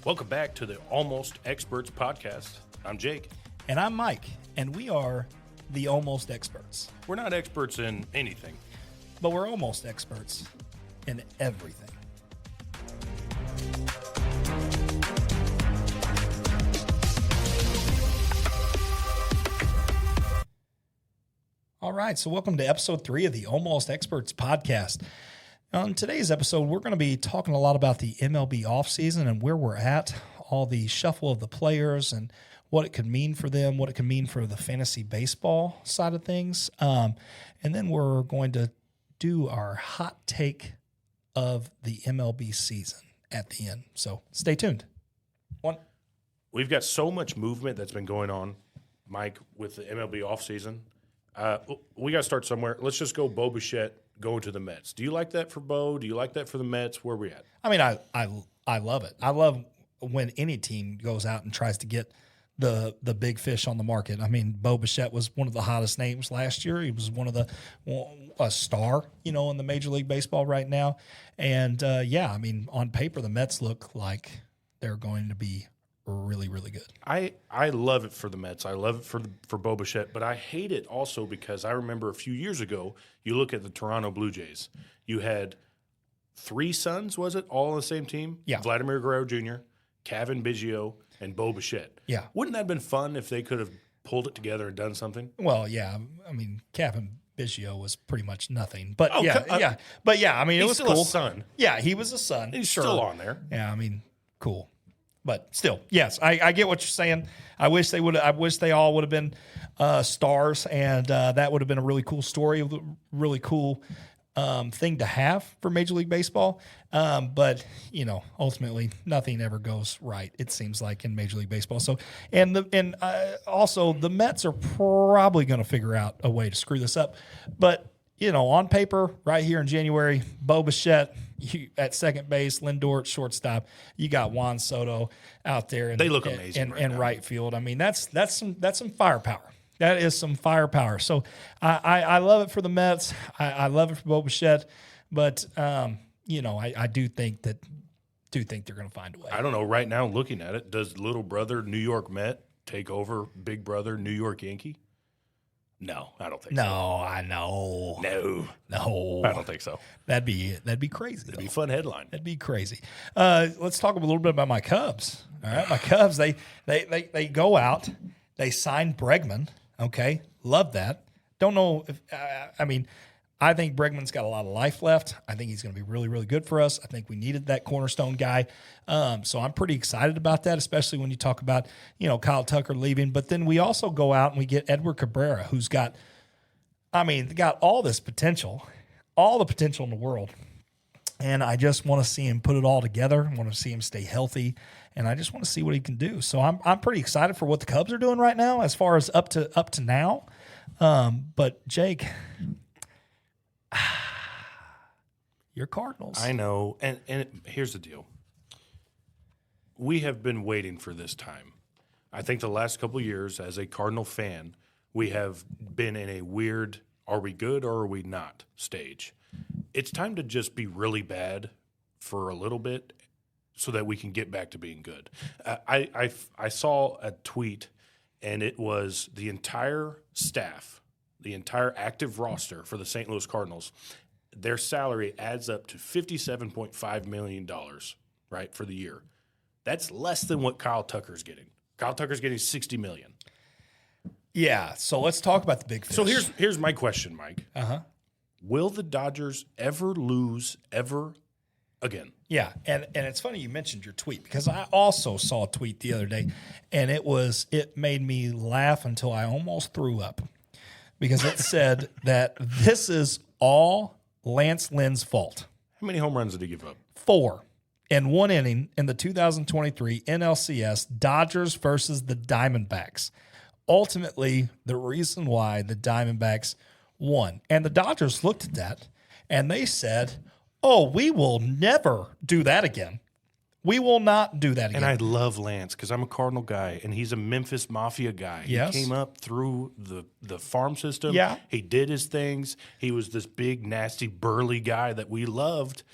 Welcome back to the Almost Experts podcast. I'm Jake. And I'm Mike, and we are the Almost Experts. We're not experts in anything, but we're almost experts in everything. All right, so welcome to episode 3 of the Almost Experts podcast. On today's episode, we're going to be talking a lot about the MLB offseason and where we're at, all the shuffle of the players and what it could mean for them, what it could mean for the fantasy baseball side of things. And then we're going to do our hot take of the MLB season at the end. So stay tuned. We've got so much movement that's been going on, Mike, with the MLB offseason. We got to start somewhere. Let's just go Bo Bette going to the Mets. Do you like that for Bo? Do you like that for the Mets? Where are we at? I mean, I love it. I love when any team goes out and tries to get the big fish on the market. I mean, Bo Bette was one of the hottest names last year. He was one of a star, in the Major League Baseball right now. And I mean, on paper, the Mets look like they're going to be really, really good. I love it for the Mets. I love it for Bo Bette, but I hate it also because I remember a few years ago, you look at the Toronto Blue Jays. You had 3 sons, was it, all on the same team? Yeah. Vladimir Guerrero Jr., Kevin Biggio, and Bo Bette. Yeah. Wouldn't that have been fun if they could have pulled it together and done something? Well, yeah. I mean, Kevin Biggio was pretty much nothing. But I mean, it was still cool. A son. Yeah, he was a son. He's sure. still on there. Yeah, I mean, cool. But still, yes, I get what you're saying. I wish they would. I wish they all would have been stars, and that would have been a really cool story, a really cool thing to have for Major League Baseball. But ultimately, nothing ever goes right. It seems like in Major League Baseball. So, also the Mets are probably going to figure out a way to screw this up. But on paper, right here in January, Bo Bette at second base, Lindor at shortstop. You got Juan Soto out there, and they look amazing in right field. I mean, that's some firepower. That is some firepower. So I love it for the Mets. I love it for Bo Bette, but I do think they're going to find a way. I don't know. Right now, looking at it, does little brother New York Met take over big brother New York Yankee? No, I don't think so. No, I know. No. I don't think so. That'd be crazy. That'd be a fun headline. That'd be crazy. Let's talk a little bit about my Cubs. All right, my Cubs, they go out, they sign Bregman. Okay, love that. Don't know if I think Bregman's got a lot of life left. I think he's going to be really, really good for us. I think we needed that cornerstone guy. So I'm pretty excited about that, especially when you talk about, Kyle Tucker leaving. But then we also go out and we get Edward Cabrera, who's got all this potential, all the potential in the world. And I just want to see him put it all together. I want to see him stay healthy. And I just want to see what he can do. So I'm pretty excited for what the Cubs are doing right now as far as up to now. But Jake, your Cardinals. I know. And here's the deal. We have been waiting for this time. I think the last couple of years as a Cardinal fan, we have been in a weird, are we good or are we not stage. It's time to just be really bad for a little bit so that we can get back to being good. I saw a tweet, and it was the entire staff, the entire active roster for the St. Louis Cardinals, their salary adds up to $57.5 million, right, for the year. That's less than what Kyle Tucker's getting. Kyle Tucker's getting $60 million. Yeah, so let's talk about the big fish. So here's my question, Mike. Uh-huh. Will the Dodgers ever lose ever again? Yeah, and it's funny you mentioned your tweet because I also saw a tweet the other day, and it made me laugh until I almost threw up because it said that this is all Lance Lynn's fault. How many home runs did he give up? 4 in 1 inning in the 2023 NLCS Dodgers versus the Diamondbacks. Ultimately, the reason why the Diamondbacks won. And the Dodgers looked at that, and they said, we will never do that again. We will not do that again. And I love Lance because I'm a Cardinal guy, and he's a Memphis Mafia guy. Yes. He came up through the farm system. Yeah. He did his things. He was this big, nasty, burly guy that we loved,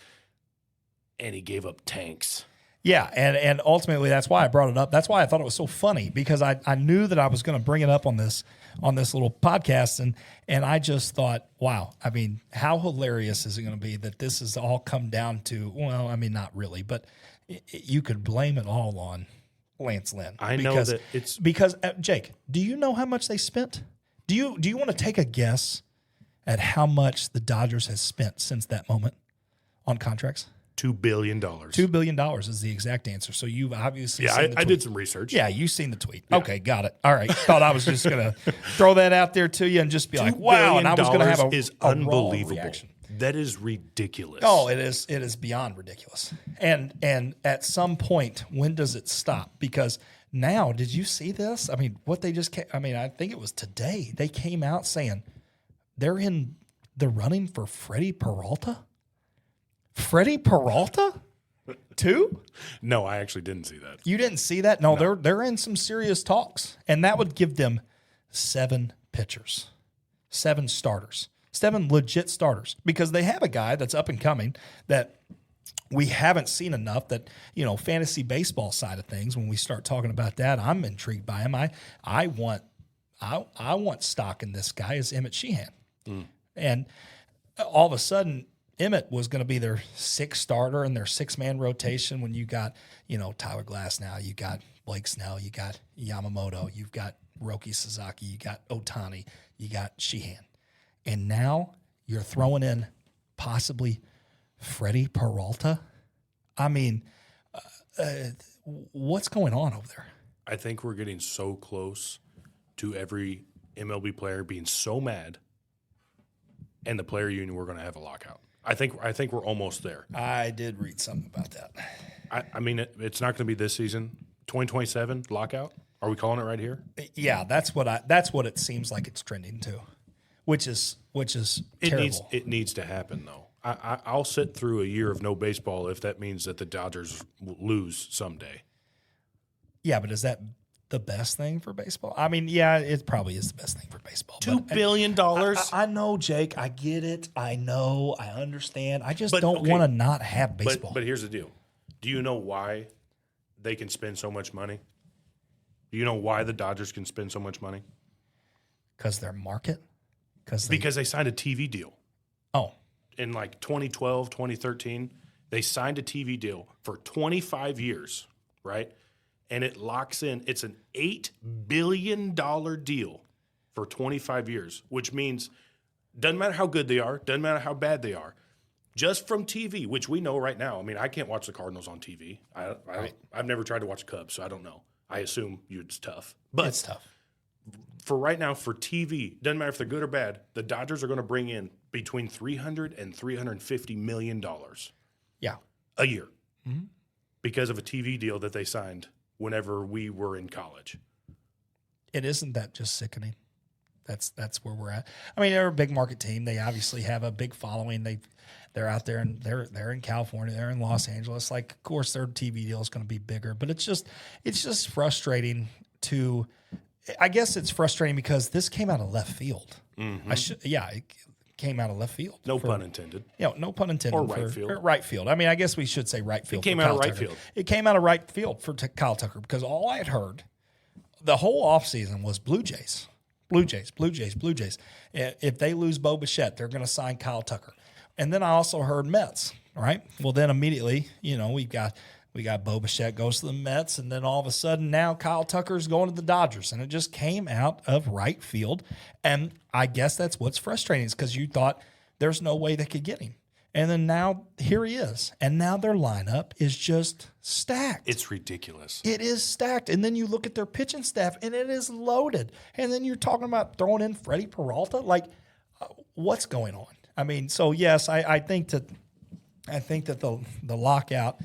and he gave up tanks. Yeah, and ultimately that's why I brought it up. That's why I thought it was so funny, because I knew that I was going to bring it up on this little podcast, and I just thought, wow, I mean, how hilarious is it going to be that this has all come down to, well, I mean, not really, but you could blame it all on Lance Lynn. I know that it's because Jake, do you know how much they spent? Do you want to take a guess at how much the Dodgers has spent since that moment on contracts? $2 billion. $2 billion is the exact answer. So you've obviously seen the tweet. I did some research. Yeah, you've seen the tweet. Yeah. Okay, got it. All right. Thought I was just going to throw that out there to you and just be like, wow. And I was going to have a unbelievable reaction. That is ridiculous. Oh, it is. It is beyond ridiculous. And at some point, when does it stop? Because now, did you see this? I mean, what they just I think it was today. They came out saying they're in the running for Freddie Peralta. Freddie Peralta? Too? No, I actually didn't see that. You didn't see that? No, they're in some serious talks. And that would give them 7 pitchers, 7 starters, 7 legit starters. Because they have a guy that's up and coming that we haven't seen enough, that, fantasy baseball side of things, when we start talking about that, I'm intrigued by him. I want stock in this guy is Emmett Sheehan. And all of a sudden, Emmett was going to be their 6th starter in their 6-man rotation when you got, Tyler Glass now, you got Blake Snell, you got Yamamoto, you've got Roki Sasaki, you got Ohtani, you got Sheehan. And now you're throwing in possibly Freddie Peralta. I mean, what's going on over there? I think we're getting so close to every MLB player being so mad, and the player union, we're going to have a lockout. I think we're almost there. I did read something about that. I mean, it's not going to be this season. 2027 lockout. Are we calling it right here? Yeah, that's what it seems like it's trending to, which is terrible. It needs to happen though. I'll sit through a year of no baseball if that means that the Dodgers will lose someday. Yeah, but is that the best thing for baseball? I mean, yeah, it probably is the best thing for baseball. $2 billion. I know, Jake. I get it. I know. I understand. I just don't want to not have baseball. But here's the deal. Do you know why they can spend so much money? Do you know why the Dodgers can spend so much money? Because their market? Because they signed a TV deal. Oh. In like 2012, 2013, they signed a TV deal for 25 years, right? And it locks in, it's an $8 billion deal for 25 years, which means doesn't matter how good they are, doesn't matter how bad they are, just from TV, which we know right now. I mean, I can't watch the Cardinals on TV. I've never tried to watch Cubs, so I don't know. I assume it's tough. But it's tough. For right now, for TV, doesn't matter if they're good or bad, the Dodgers are going to bring in between $300 and $350 million a year because of a TV deal that they signed whenever we were in college. It isn't that just sickening. That's where we're at. I mean, they're a big market team. They obviously have a big following. They're out there and they're in California. They're in Los Angeles. Like, of course, their TV deal is going to be bigger. But it's just frustrating to. I guess it's frustrating because this came out of left field. Mm-hmm. It came out of left field. No pun intended. No pun intended. Or right field. Right field. I mean, I guess we should say right field. It came out of right field. It came out of right field for Kyle Tucker because all I had heard the whole offseason was Blue Jays. If they lose Bo Bette, they're going to sign Kyle Tucker. And then I also heard Mets, right? Well, then immediately, we got Bo Bette goes to the Mets, and then all of a sudden now Kyle Tucker's going to the Dodgers, and it just came out of right field. And I guess that's what's frustrating is because you thought there's no way they could get him. And then now here he is. And now their lineup is just stacked. It's ridiculous. It is stacked. And then you look at their pitching staff, and it is loaded. And then you're talking about throwing in Freddie Peralta. Like, what's going on? I mean, so yes, I think that the lockout,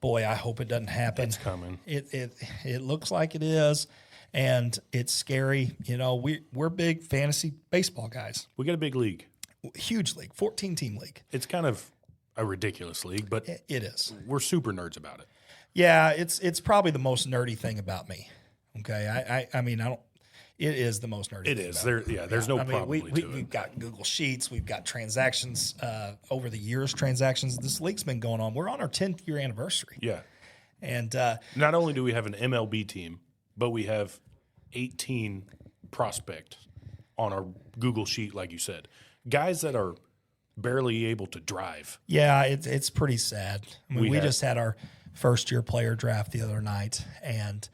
boy, I hope it doesn't happen. It's coming. It looks like it is, and it's scary. We're big fantasy baseball guys. We got a big league. Huge league, 14-team league. It's kind of a ridiculous league, but it is. We're super nerds about it. Yeah, it's probably the most nerdy thing about me. Okay, I mean, I don't. It is the most nerdy. It thing is. About There's no problem. We've got Google Sheets. We've got transactions over the years. Transactions. This league's been going on. We're on our 10th year anniversary. Yeah. And not only do we have an MLB team, but we have 18 prospects on our Google sheet, like you said. Guys that are barely able to drive. Yeah, it's pretty sad. I mean, we just had our first-year player draft the other night, and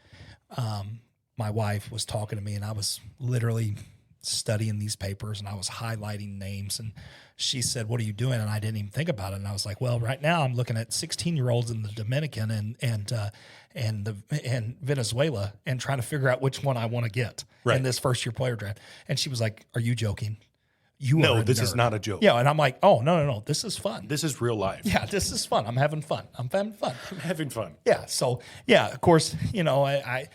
my wife was talking to me, and I was literally studying these papers, and I was highlighting names, and she said, "What are you doing?" And I didn't even think about it, and I was like, "Well, right now I'm looking at 16-year-olds in the Dominican and Venezuela, and trying to figure out which one I want to get in this first-year player draft." And she was like, "Are you joking? No, this is not a joke." Yeah, and I'm like, "Oh, no, this is fun. This is real life. Yeah, this is fun. I'm having fun. I'm having fun. I'm having fun." Yeah. So yeah, of course, I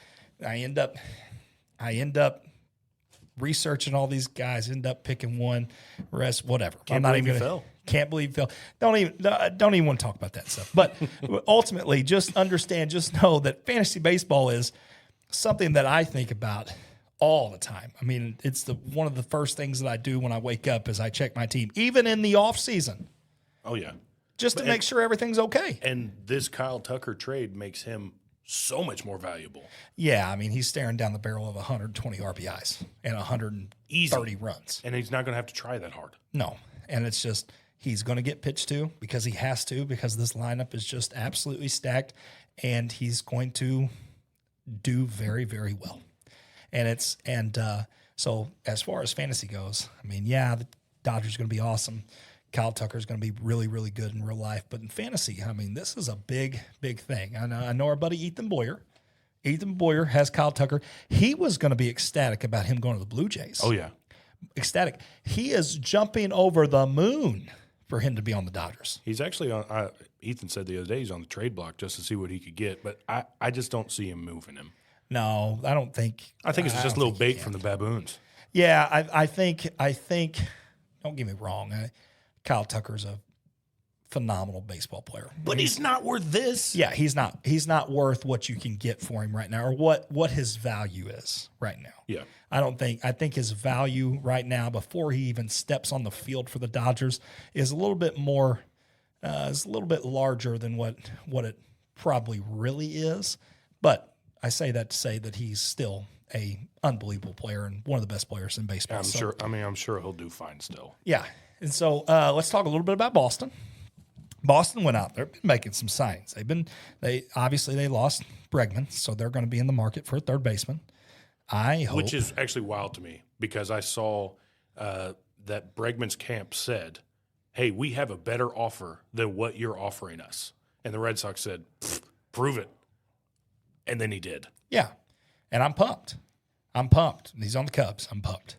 end up researching all these guys, end up picking one, rest, whatever. Can't believe you fell. Can't believe you fell. Don't even want to talk about that stuff. But ultimately, just know that fantasy baseball is something that I think about all the time. I mean, it's one of the first things that I do when I wake up is I check my team, even in the off season. Oh yeah, just to make sure everything's okay. And this Kyle Tucker trade makes him so much more valuable. Yeah, I mean, he's staring down the barrel of 120 RBIs and 130 runs. And he's not going to have to try that hard. No, and it's just he's going to get pitched to because he has to, because this lineup is just absolutely stacked, and he's going to do very, very well. So as far as fantasy goes, I mean, yeah, the Dodgers are going to be awesome. Kyle Tucker is going to be really, really good in real life. But in fantasy, I mean, this is a big, big thing. I know our buddy Ethan Boyer. Ethan Boyer has Kyle Tucker. He was going to be ecstatic about him going to the Blue Jays. Oh, yeah. Ecstatic. He is jumping over the moon for him to be on the Dodgers. He's actually on Ethan said the other day he's on the trade block just to see what he could get. But I just don't see him moving him. No, I don't think. I think it's just a little bait from the Baboons. Yeah, I think. Don't get me wrong. Kyle Tucker's a phenomenal baseball player, but he's not worth this. Yeah, he's not. He's not worth what you can get for him right now, or what his value is right now. Yeah, I think his value right now, before he even steps on the field for the Dodgers, is a little bit more. Is a little bit larger than what it probably really is. But I say that to say that he's still a unbelievable player and one of the best players in baseball. I'm sure he'll do fine still. Yeah. And so let's talk a little bit about Boston. Boston went out there, been making some signings. They lost Bregman, so they're going to be in the market for a third baseman. I hope, which is actually wild to me because I saw that Bregman's camp said, "Hey, we have a better offer than what you're offering us," and the Red Sox said, "Prove it," and then he did. Yeah, and I'm pumped. He's on the Cubs. I'm pumped.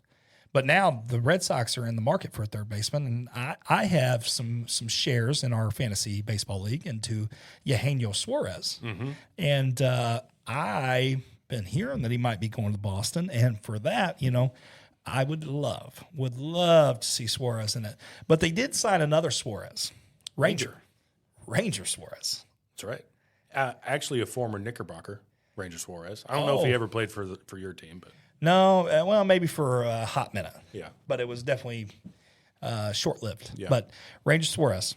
But now the Red Sox are in the market for a third baseman, and I have some shares in our fantasy baseball league into Eugenio Suarez. Mm-hmm. And I've been hearing that he might be going to Boston, and for that, I would love to see Suarez in it. But they did sign another Suarez, Ranger Suarez. That's right. Actually, a former Knickerbocker, Ranger Suarez. I don't know if he ever played for your team, but. No, well, maybe for a hot minute. Yeah. But it was definitely short-lived. Yeah. But Ranger Suarez,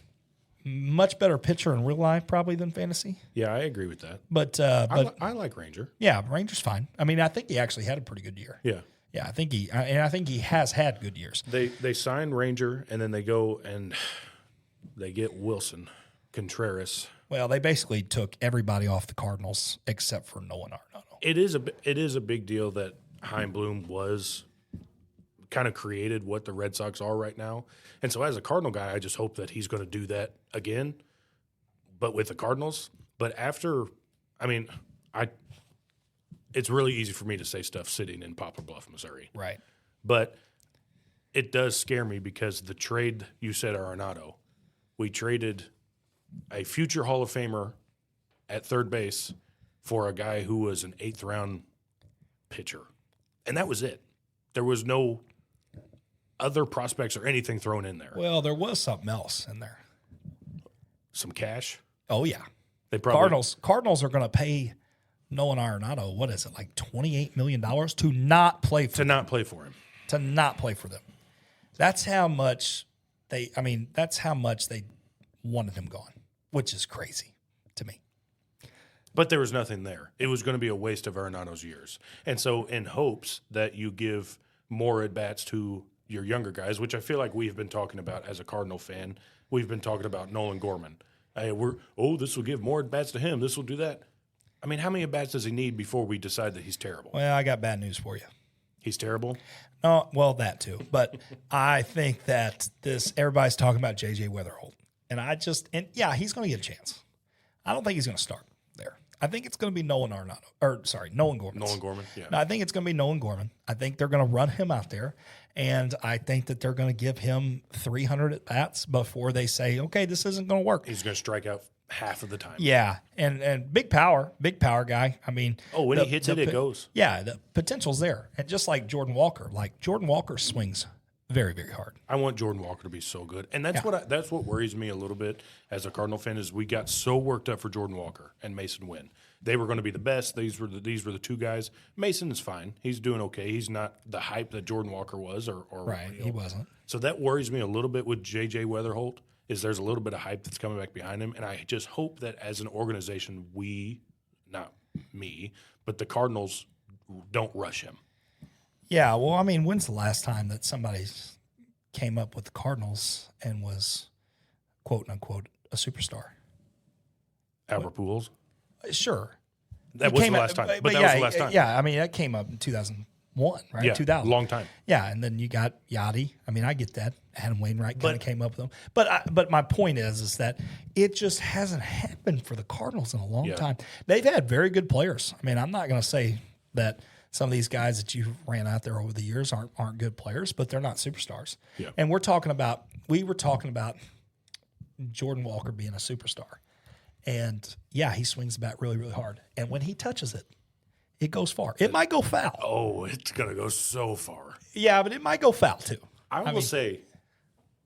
much better pitcher in real life probably than fantasy. Yeah, I agree with that. But I like Ranger. Yeah, Ranger's fine. I mean, I think he actually had a pretty good year. Yeah. Yeah, I think he has had good years. They sign Ranger, and then they go and they get Wilson Contreras. Well, they basically took everybody off the Cardinals except for Nolan Arenado. It is a big deal that Chaim Bloom was kind of created what the Red Sox are right now. And so as a Cardinal guy, I just hope that he's going to do that again, but with the Cardinals. But it's really easy for me to say stuff sitting in Poplar Bluff, Missouri. Right. But it does scare me because the trade you said, Arenado, we traded a future Hall of Famer at third base for a guy who was an 8th round pitcher. And that was it. There was no other prospects or anything thrown in there. Well, there was something else in there. Some cash. Oh, yeah. They probably Cardinals are going to pay Nolan Arenado, what is it, like $28 million to not play for him. To not play for them. That's how much they wanted him gone, which is crazy to me. But there was nothing there. It was going to be a waste of Arenado's years. And so in hopes that you give more at-bats to your younger guys, which I feel like we've been talking about as a Cardinal fan, we've been talking about Nolan Gorman. This will give more at-bats to him. This will do that. I mean, how many at-bats does he need before we decide that he's terrible? Well, I got bad news for you. He's terrible? No, well, that too. But I think that everybody's talking about J.J. Weatherholt. And he's going to get a chance. I don't think he's going to start there. I think it's going to be Nolan Gorman. Nolan Gorman, yeah. No, I think it's going to be Nolan Gorman. I think they're going to run him out there, and I think that they're going to give him 300 at-bats before they say, okay, this isn't going to work. He's going to strike out half of the time. Yeah, and big power guy. I mean, when he hits it goes. Yeah, the potential's there. And just like Jordan Walker swings very, very hard. I want Jordan Walker to be so good, and that's what worries me a little bit as a Cardinal fan is we got so worked up for Jordan Walker and Mason Wynn. They were going to be the best. These were the two guys. Mason is fine. He's doing okay. He's not the hype that Jordan Walker was, or right. He wasn't. So that worries me a little bit with J.J. Weatherholt. Is there's a little bit of hype that's coming back behind him, and I just hope that as an organization, not me, but the Cardinals don't rush him. Yeah, well, I mean, when's the last time that somebody came up with the Cardinals and was, quote unquote, a superstar? Albert Pujols? Sure. That was the last time. But that was the last time. Yeah, I mean, that came up in 2001, right? Yeah, 2000. long time. Yeah, and then you got Yachty. I mean, I get that. Adam Wainwright kind of came up with them. But my point is that it just hasn't happened for the Cardinals in a long time. They've had very good players. I mean, I'm not going to say that some of these guys that you ran out there over the years aren't good players, but they're not superstars. Yeah. And we were talking about Jordan Walker being a superstar. And yeah, he swings the bat really, really hard. And when he touches it, it goes far. It might go foul. Oh, it's going to go so far. Yeah, but it might go foul too. I will say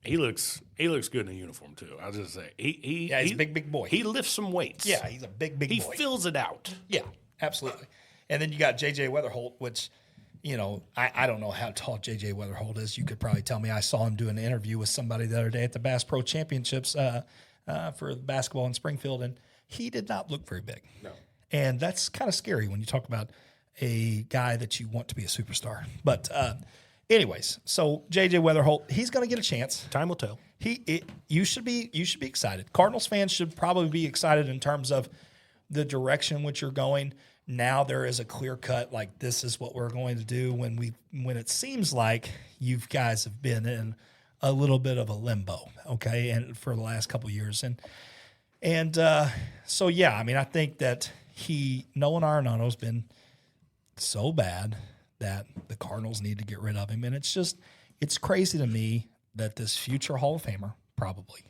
he looks good in a uniform too. I'll just say he's a big boy. He lifts some weights. Yeah, he's a big boy. He fills it out. Yeah, absolutely. And then you got J.J. Weatherholt, which, I don't know how tall J.J. Weatherholt is. You could probably tell me. I saw him do an interview with somebody the other day at the Bass Pro Championships for basketball in Springfield, and he did not look very big. No. And that's kind of scary when you talk about a guy that you want to be a superstar. But anyways, so J.J. Weatherholt, he's going to get a chance. Time will tell. You should be excited. Cardinals fans should probably be excited in terms of the direction in which you're going. Now there is a clear cut, like this is what we're going to do when it seems like you guys have been in a little bit of a limbo, okay, and for the last couple of years. And so yeah, I mean, I think that Nolan Arenado's been so bad that the Cardinals need to get rid of him. And it's crazy to me that this future Hall of Famer probably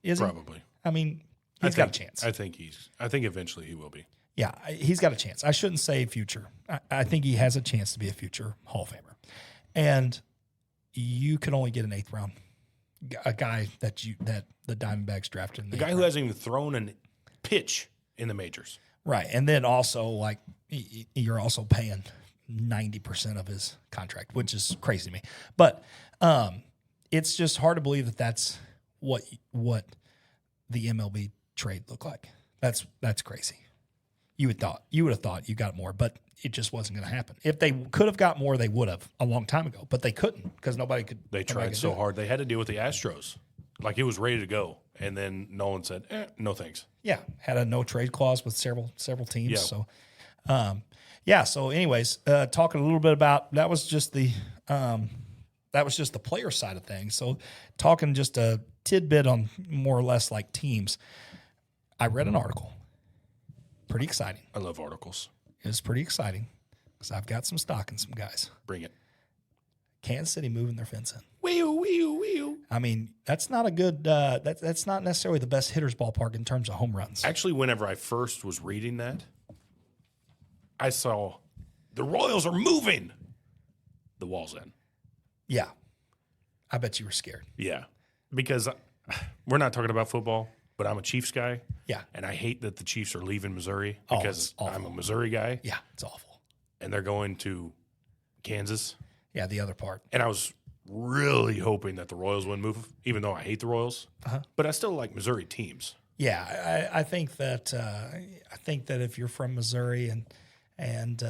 is. Probably. I mean, he's got a chance. I think eventually he will be. Yeah, he's got a chance. I shouldn't say future. I think he has a chance to be a future Hall of Famer. And you can only get an 8th round, a guy that the Diamondbacks drafted. The guy who hasn't even thrown a pitch in the majors. Right. And then also, like, you're also paying 90% of his contract, which is crazy to me. But it's just hard to believe that that's what the MLB trade looked like. That's crazy. You would have thought you got more, but it just wasn't going to happen. If they could have got more, they would have a long time ago, but they couldn't because nobody could. They tried so hard. They had to deal with the Astros. Like it was ready to go. And then Nolan said, no thanks. Yeah. Had a no trade clause with several teams. Yeah. So, so anyways, talking a little bit about, that was just the player side of things. So talking just a tidbit on more or less like teams. I read an article. Pretty exciting. I love articles. It was pretty exciting because I've got some stock in some guys. Bring it. Kansas City moving their fence in. Wee-oo. I mean, that's not a good. That's not necessarily the best hitter's ballpark in terms of home runs. Actually, whenever I first was reading that, I saw the Royals are moving the wall's in. Yeah, I bet you were scared. Yeah, because we're not talking about football, but I'm a Chiefs guy. Yeah, and I hate that the Chiefs are leaving Missouri because I'm a Missouri guy. Yeah, it's awful. And they're going to Kansas. Yeah, the other part. And I was really hoping that the Royals wouldn't move, even though I hate the Royals. Uh-huh. But I still like Missouri teams. I think that if you're from Missouri and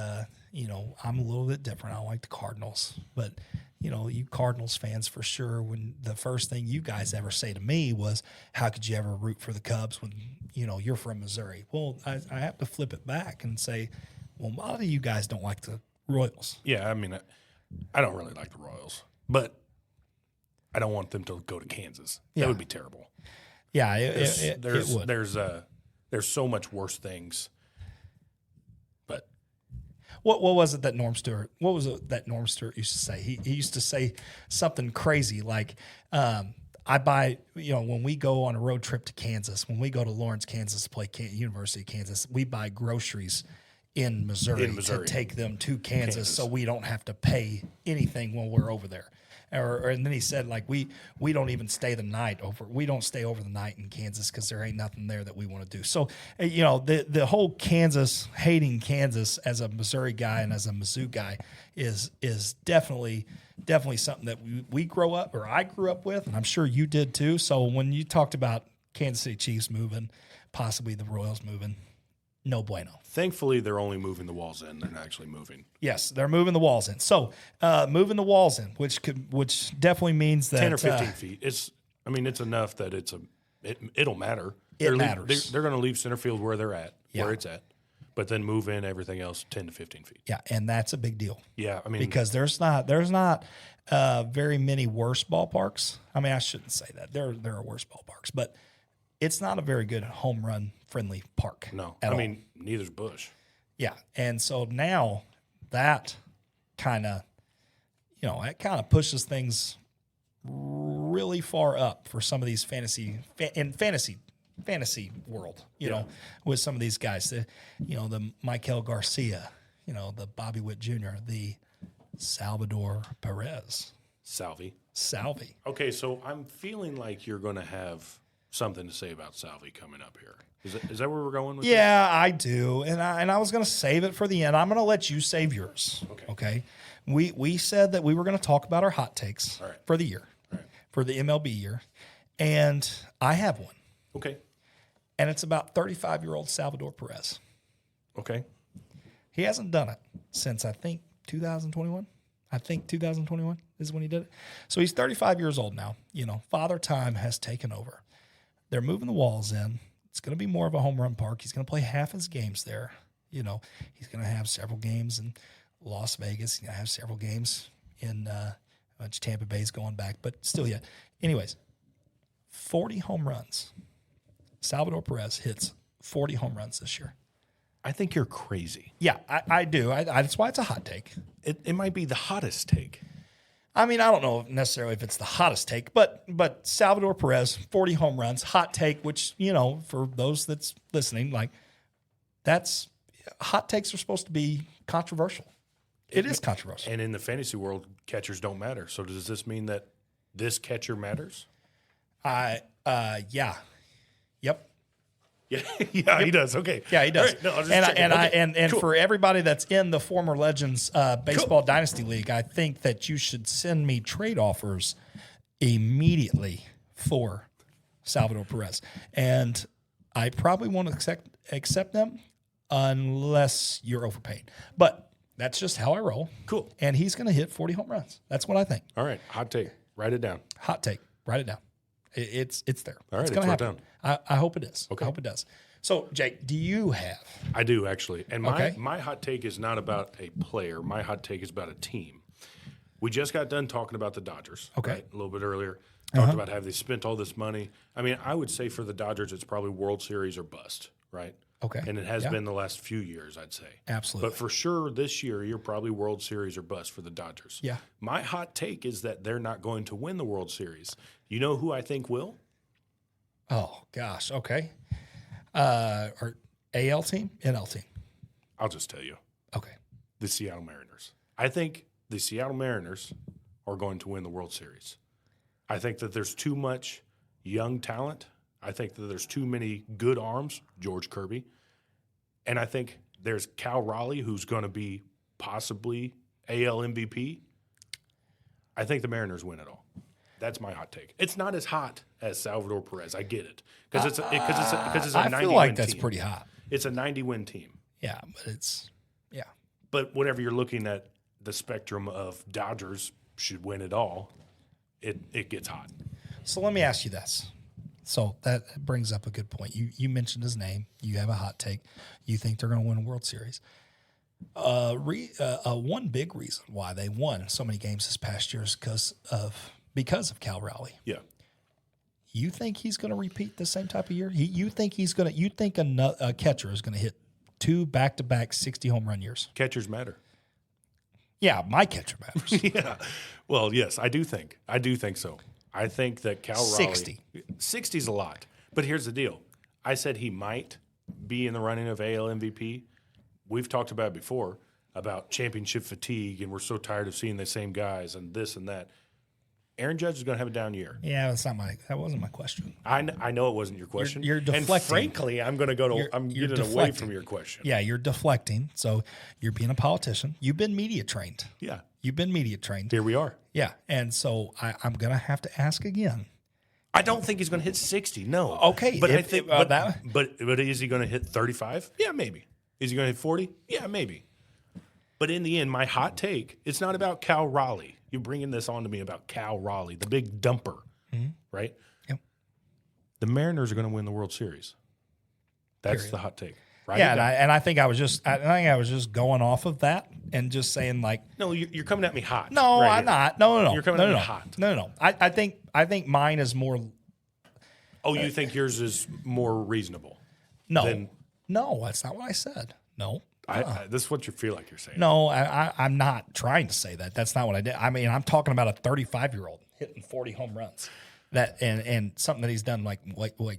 you know, I'm a little bit different. I like the Cardinals, but you know, you Cardinals fans for sure. When the first thing you guys ever say to me was, "How could you ever root for the Cubs when you know you're from Missouri?" Well, I have to flip it back and say, well, a lot of you guys don't like the Royals. Yeah, I mean, I don't really like the Royals, but I don't want them to go to Kansas. Yeah. That would be terrible. Yeah, it would. There's so much worse things. But what was it that Norm Stewart? What was it that Norm Stewart used to say? He used to say something crazy like, "I buy, you know, when we go on a road trip to Kansas, when we go to Lawrence, Kansas to play University of Kansas, we buy groceries in Missouri to take them to Kansas, so we don't have to pay anything when we're over there." And then he said, like, we don't even stay the night over. We don't stay over the night in Kansas because there ain't nothing there that we want to do. So, you know, the whole Kansas, hating Kansas as a Missouri guy and as a Mizzou guy is definitely something that we grow up, or I grew up with, and I'm sure you did too. So when you talked about Kansas City Chiefs moving, possibly the Royals moving, no bueno. Thankfully, they're only moving the walls in. They're not actually moving. Yes, they're moving the walls in. So moving the walls in, which definitely means that 10 or 15 feet. It's enough that it'll matter. It matters. They're going to leave center field where they're at, Yeah. where it's at, but then move in everything else 10 to 15 feet. Yeah, and that's a big deal. Yeah, I mean, because there's not very many worse ballparks. I mean, I shouldn't say that. There are worse ballparks, but it's not a very good home run friendly park. No, I mean, neither's Bush. Yeah, and so now that kind of, you know, it kind of pushes things really far up for some of these fantasy world. You know, with some of these guys, the Michael Garcia, you know, the Bobby Witt Jr., the Salvador Perez, Salvy. Okay, so I'm feeling like you're going to have something to say about Salvy coming up here. Is that where we're going with Yeah, this? I do. And I was going to save it for the end. I'm going to let you save yours. Okay. We said that we were going to talk about our hot takes for the year, for the MLB year. And I have one. Okay. And it's about 35-year-old Salvador Perez. Okay. He hasn't done it since, I think, 2021. I think 2021 is when he did it. So he's 35 years old now. You know, Father Time has taken over. They're moving the walls in. It's going to be more of a home run park. He's going to play half his games there. You know, he's going to have several games in Las Vegas. He's going to have several games in Tampa Bay's going back, but still yet. Anyways, 40 home runs. Salvador Perez hits 40 home runs this year. I think you're crazy. Yeah, I do. That's why it's a hot take. It might be the hottest take. I mean, I don't know necessarily if it's the hottest take, but Salvador Perez, 40 home runs, hot take, which, you know, for those that's listening, like, hot takes are supposed to be controversial. It is controversial. And in the fantasy world, catchers don't matter. So does this mean that this catcher matters? Yeah. Yep. Yeah, he does. Okay. Yeah, he does. Right. No, cool. For everybody that's in the Former Legends Baseball Dynasty League, I think that you should send me trade offers immediately for Salvador Perez. And I probably won't accept them unless you're overpaid. But that's just how I roll. Cool. And he's going to hit 40 home runs. That's what I think. All right. Hot take. Write it down. Hot take. Write it down. It's there. All right. It's going to happen. Down. I hope it is. Okay. I hope it does. So, Jake, do you have? I do, actually. And my hot take is not about a player. My hot take is about a team. We just got done talking about the Dodgers. Okay. Right? A little bit earlier. Talked about have they spent all this money. I mean, I would say for the Dodgers, it's probably World Series or bust, right? Okay. And it has been the last few years, I'd say. Absolutely. But for sure, this year, you're probably World Series or bust for the Dodgers. Yeah. My hot take is that they're not going to win the World Series. You know who I think will? Oh, gosh. Okay. Or AL team? NL team? I'll just tell you. Okay. The Seattle Mariners. I think the Seattle Mariners are going to win the World Series. I think that there's too much young talent. I think that there's too many good arms, George Kirby. And I think there's Cal Raleigh, who's going to be possibly AL MVP. I think the Mariners win it all. That's my hot take. It's not as hot as Salvador Perez. I get it because it's a 90 I feel like win that's team. pretty hot. It's a 90-win team. Yeah, but it's But whenever you're looking at the spectrum of Dodgers should win it all, it gets hot. So let me ask you this. So that brings up a good point. You mentioned his name. You have a hot take. You think they're going to win a World Series. One big reason why they won so many games this past year is because of Cal Raleigh. Yeah. You think he's going to repeat the same type of year? You think a catcher is going to hit 2 back-to-back 60 home run years? Catchers matter. Yeah, my catcher matters. Yeah. Well, yes, I do think so. I think that Cal Raleigh 60 is a lot. But here's the deal. I said he might be in the running of AL MVP. We've talked about it before about championship fatigue, and we're so tired of seeing the same guys and this and that. Aaron Judge is going to have a down year. Yeah, that wasn't my question. I know it wasn't your question. You're deflecting. And frankly, I'm going to go to. I'm getting away from your question. Yeah, you're deflecting. So you're being a politician. You've been media trained. Yeah. You've been media trained. Here we are. Yeah, and so I'm going to have to ask again. I don't think he's going to hit 60. No. Okay, but I think. But is he going to hit 35? Yeah, maybe. Is he going to hit 40? Yeah, maybe. But in the end, my hot take, it's not about Cal Raleigh. You're bringing this on to me about Cal Raleigh, the big dumper, right? Yep. The Mariners are going to win the World Series. That's the hot take. Right? Yeah, and I think I was just going off of that and just saying like, no, you're coming at me hot. No, right I'm not. No. You're coming at me hot. No. I think mine is more. Oh, you think yours is more reasonable? No, that's not what I said. No. This is what you feel like you're saying. No, I'm not trying to say that. That's not what I did. I mean, I'm talking about a 35-year-old hitting 40 home runs. That and something that he's done like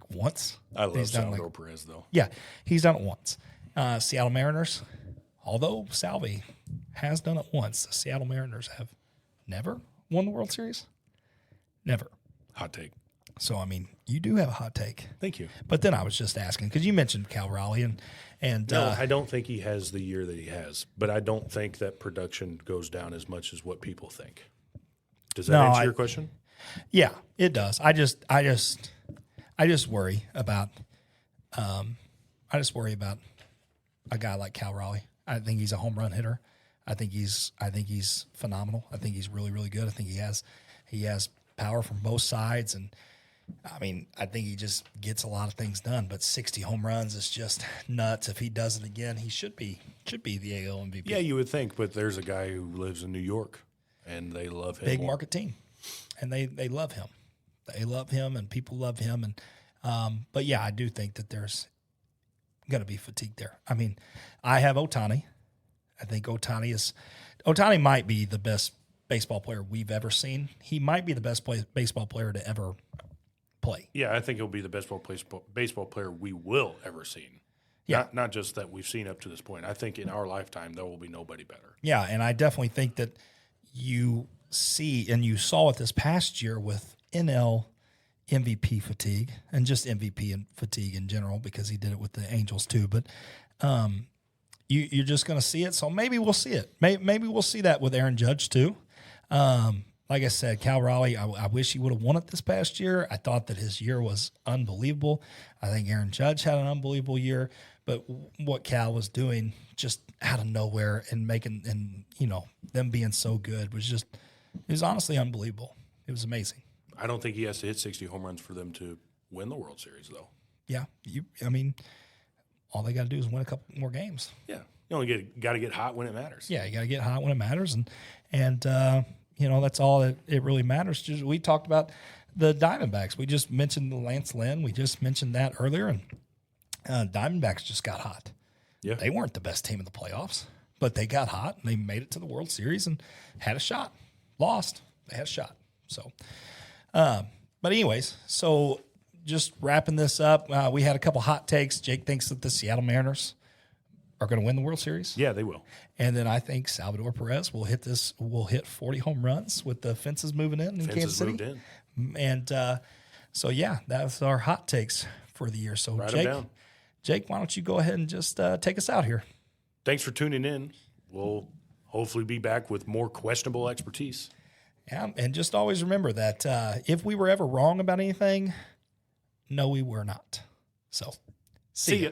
once. I love Salvador Perez though. Yeah, he's done it once. Seattle Mariners, although Salvy has done it once, the Seattle Mariners have never won the World Series. Never. Hot take. So I mean, you do have a hot take. Thank you. But then I was just asking because you mentioned Cal Raleigh and no, I don't think he has the year that he has, but I don't think that production goes down as much as what people think. Does that answer your question? Yeah, it does. I just worry about a guy like Cal Raleigh. I think he's a home run hitter. I think he's phenomenal. I think he's really, really good. I think he has power from both sides, and I mean, I think he just gets a lot of things done. But 60 home runs is just nuts. If he does it again, he should be the AL MVP. Yeah, you would think, but there's a guy who lives in New York, and they love him. Big market team, and they love him. They love him, and people love him. And but yeah, I do think that there's going to be fatigue there. I mean, I have Ohtani. I think Ohtani might be the best baseball player we've ever seen. He might be the best baseball player to ever play. Yeah, I think he'll be the best baseball player we will ever seen. Yeah. Not just that we've seen up to this point. I think in our lifetime there will be nobody better. Yeah, and I definitely think that you see and you saw it this past year with NL MVP fatigue and just MVP and fatigue in general because he did it with the Angels too. But you're just going to see it. So maybe we'll see it. Maybe we'll see that with Aaron Judge too. Like I said, Cal Raleigh, I wish he would have won it this past year. I thought that his year was unbelievable. I think Aaron Judge had an unbelievable year. But what Cal was doing just out of nowhere and them being so good it was honestly unbelievable. It was amazing. I don't think he has to hit 60 home runs for them to win the World Series, though. Yeah. All they got to do is win a couple more games. Yeah. You only got to get hot when it matters. Yeah, you got to get hot when it matters. And that's all that it really matters. We talked about the Diamondbacks. We just mentioned Lance Lynn. We just mentioned that earlier. And Diamondbacks just got hot. Yeah. They weren't the best team in the playoffs, but they got hot and they made it to the World Series and had a shot. Lost. They had a shot. So, but anyways, so just wrapping this up, we had a couple hot takes. Jake thinks that the Seattle Mariners are going to win the World Series. Yeah, they will. And then I think Salvador Perez will hit 40 home runs with the fences moving in Kansas City. Moved in. And so, yeah, that's our hot takes for the year. So, Write them down. Jake, why don't you go ahead and just take us out here? Thanks for tuning in. We'll hopefully be back with more questionable expertise. Yeah, and just always remember that if we were ever wrong about anything, no, we were not. So, See ya.